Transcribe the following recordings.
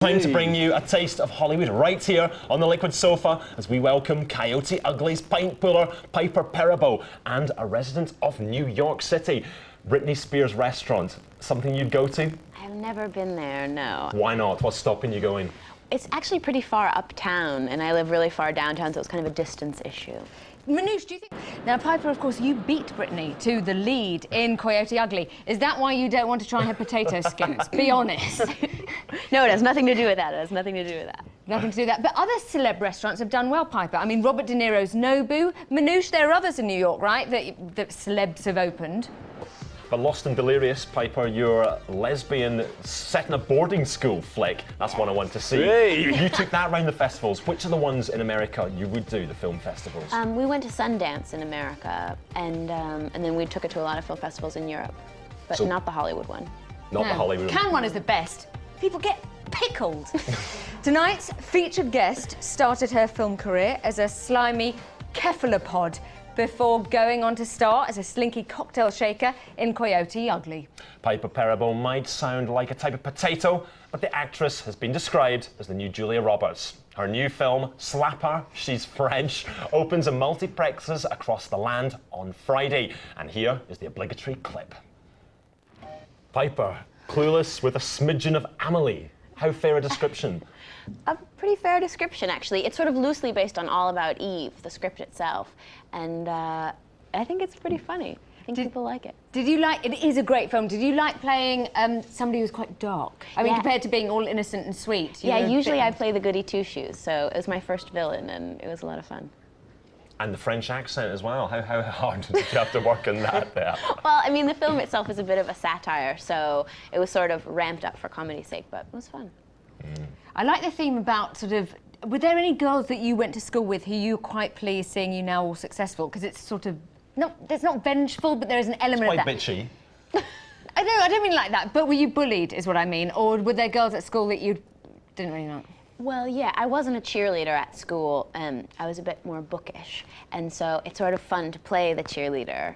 Time to bring you a taste of Hollywood right here on the liquid sofa as we welcome Coyote Ugly's pint puller, Piper Perabo, and a resident of New York City, Britney Spears restaurant. Something you'd go to? I've never been there, no. Why not? What's stopping you going? It's actually pretty far uptown, and I live really far downtown, so it's kind of a distance issue. Manoush, do you think... Now, Piper, of course, you beat Britney to the lead in Coyote Ugly. Is that why you don't want to try her potato skins? Be honest. No, it has nothing to do with that. It has nothing to do with that. Nothing to do with that. But other celeb restaurants have done well, Piper. I mean, Robert De Niro's Nobu. Manoush, there are others in New York, right, that celebs have opened. But Lost and Delirious, Piper, your lesbian set in a boarding school flick. That's one I want to see. Hey. You took that round the festivals. Which are the ones in America you would do, the film festivals? We went to Sundance in America, and then we took it to a lot of film festivals in Europe, but So- not the Hollywood one. Not the Hollywood. Cannes one is the best. People get pickled. Tonight's featured guest started her film career as a slimy cephalopod before going on to star as a slinky cocktail shaker in Coyote Ugly. Piper Perabo might sound like a type of potato, but the actress has been described as the new Julia Roberts. Her new film, Slapper, She's French, opens in multiplexes across the land on Friday. And here is the obligatory clip. Piper, clueless with a smidgen of Amelie. How fair a description? A pretty fair description, actually. It's sort of loosely based on All About Eve, the script itself, and I think it's pretty funny. I think people like it. Did you like, it is a great film, did you like playing somebody who's quite dark? I mean, Yeah. compared to being all innocent and sweet. Yeah, usually I play the goody two-shoes, so it was my first villain, and it was a lot of fun. And the French accent as well. How hard did you have to work on that there? Well, I mean, the film itself is a bit of a satire, so it was sort of ramped up for comedy's sake, but it was fun. I like the theme about sort of, were there any girls that you went to school with who you were quite pleased seeing you now all successful? Because it's sort of, it's not vengeful, but there is an element Quite of that. bitchy. I don't mean like that, but were you bullied, is what I mean? Or were there girls at school that you didn't really like? Well, yeah, I wasn't a cheerleader at school. I was a bit more bookish, and so it's sort of fun to play the cheerleader,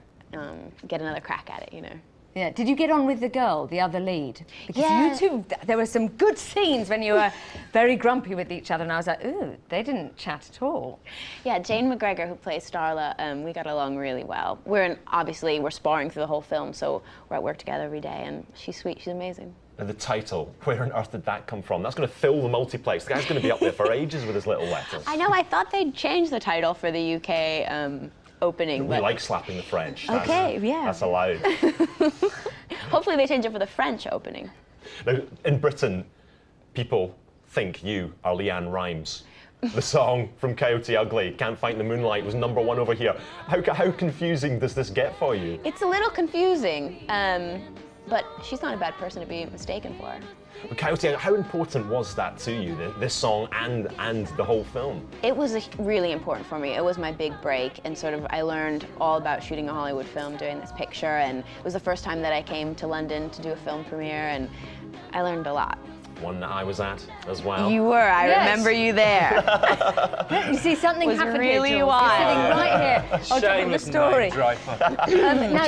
get another crack at it, you know. Yeah. Did you get on with the girl, the other lead? Because Yeah. you two, there were some good scenes when you were very grumpy with each other, and I was like, ooh, they didn't chat at all. Yeah, Jane McGregor, who plays Starla, we got along really well. Obviously, we're sparring through the whole film, so we're at work together every day, and she's sweet, she's amazing. And the title, where on earth did that come from? That's going to fill the multiplex. The guy's going to be up there for ages with his little letters. I know, I thought they'd change the title for the UK opening, We but like slapping the French. Okay, yeah. That's allowed. hopefully they change it for the French opening. Now, in Britain, people think you are Leanne Rimes. The song from Coyote Ugly, Can't Fight the Moonlight, was #1 over here. How confusing does this get for you? It's a little confusing, but she's not a bad person to be mistaken for. But Coyote, how important was that to you, this song and the whole film? It was really important for me. It was my big break, and sort of I learned all about shooting a Hollywood film doing this picture, and it was the first time that I came to London to do a film premiere, and I learned a lot. One that I was at as well. You were, I Yes. remember you there. You see, something Was happened really here, Jules. wild. You're sitting right here on top of the Shameless story. night driver. But you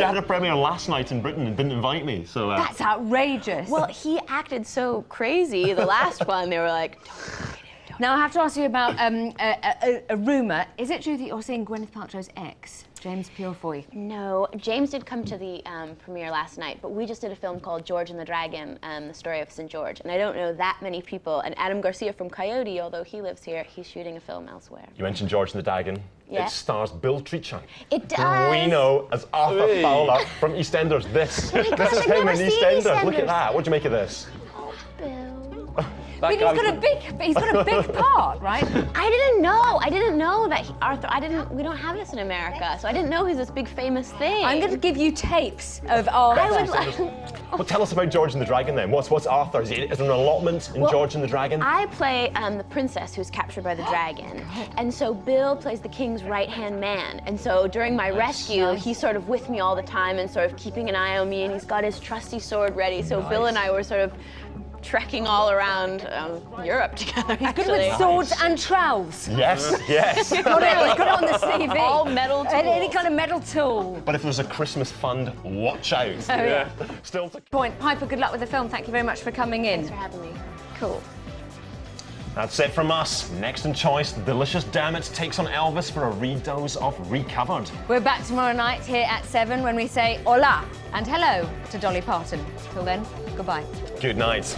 had a premiere last night in Britain and didn't invite me, so... That's outrageous. Well, he acted so crazy, the last one, they were like, don't invite him, Now I have to ask you about a rumour. Is it true that you're seeing Gwyneth Paltrow's ex, James Purefoy? No, James did come to the premiere last night, but we just did a film called George and the Dragon, the story of St. George, and I don't know that many people. And Adam Garcia from Coyote, although he lives here, he's shooting a film elsewhere. You mentioned George and the Dragon. Yeah. It stars Bill Treacher. It Who does. we know as Arthur Hey. Fowler from EastEnders. This my is gosh, I've him never in seen EastEnders. Look at EastEnders. that. What do you make of this? Oh, Bill. But he's got a big part, right? I didn't know that Arthur. We don't have this in America, so I didn't know he's this big famous thing. I'm going to give you tapes of Arthur. I would like. Well, tell us about George and the Dragon then. What's Arthur? Is there an allotment in Well, George and the Dragon? I play the princess who's captured by the dragon, and so Bill plays the king's right-hand man. And so during my rescue, he's sort of with me all the time and sort of keeping an eye on me, and he's got his trusty sword ready. So Nice. Bill and I were sort of trekking all around Europe together. Good Actually, with swords and trowels. Yes, yes. Got it on the CV. all metal tools. Any kind of metal tool. But if there's a Christmas fund, watch out. yeah. Still to... Point. Piper, good luck with the film. Thank you very much for coming in. Thanks for having me. Cool. That's it from us. Next in choice, the delicious Dermot takes on Elvis for a redose of Recovered. We're back tomorrow night here at 7 when we say hola and hello to Dolly Parton. Till then, goodbye. Good night.